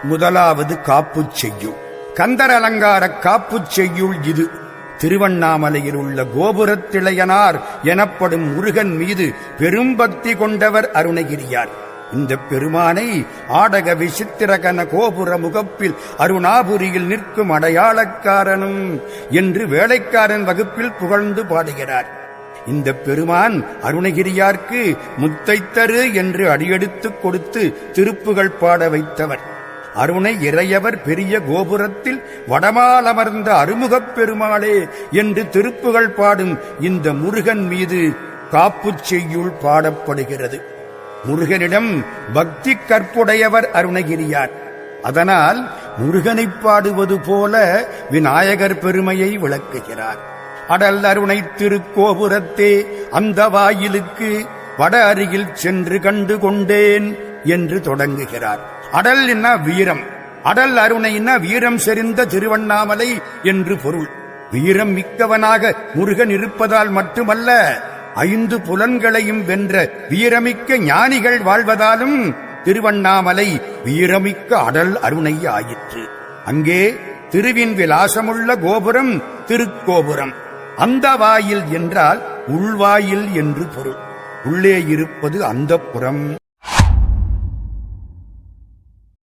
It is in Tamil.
முதலாவது காப்புச் செய்யுள். கந்தர் அலங்கார காப்புச் செய்யுள் இது. திருவண்ணாமலையில் உள்ள கோபுரத்திளையனார் எனப்படும் முருகன் மீது பெரும்பக்தி கொண்டவர் அருணகிரியார். இந்த பெருமானை ஆடக விசித்திரகன கோபுர முகப்பில் அருணாபுரியில் நிற்கும் அடையாளக்காரனும் என்று வேளைக்காரன் வகுப்பில் புகழ்ந்து பாடுகிறார். இந்த பெருமான் அருணகிரியார்க்கு முத்தைத்தரு என்று அடியெடுத்துக் கொடுத்து திருப்புகள் பாட வைத்தவர். அருணை இறையவர் பெரிய கோபுரத்தில் வடமால் அமர்ந்த அருமுகப் பெருமாளே என்று திருப்புகள் பாடும் இந்த முருகன் மீது காப்புச் செய்யுள் பாடப்படுகிறது. முருகனிடம் பக்தி கற்புடையவர் அருணகிரியார். அதனால் முருகனை பாடுவது போல விநாயகர் பெருமையை விளக்குகிறார். அடல் அருணை திருக்கோபுரத்தே அந்த வாயிலுக்கு வட அருகில் சென்று கண்டு கொண்டேன் என்று தொடங்குகிறார். அடல் என்ன வீரம், அடல் அருணைன்னா வீரம் செறிந்த திருவண்ணாமலை என்று பொருள். வீரம் மிக்கவனாக முருகன் இருப்பதால் மட்டுமல்ல, 5 புலன்களையும் வென்ற வீரமிக்க ஞானிகள் வாழ்வதாலும் திருவண்ணாமலை வீரமிக்க அடல் அருணை ஆயிற்று. அங்கே திருவின் விலாசமுள்ள கோபுரம் திருக்கோபுரம். அந்த வாயில் என்றால் உள்வாயில் என்று பொருள். உள்ளே இருப்பது அந்தப்புறம்.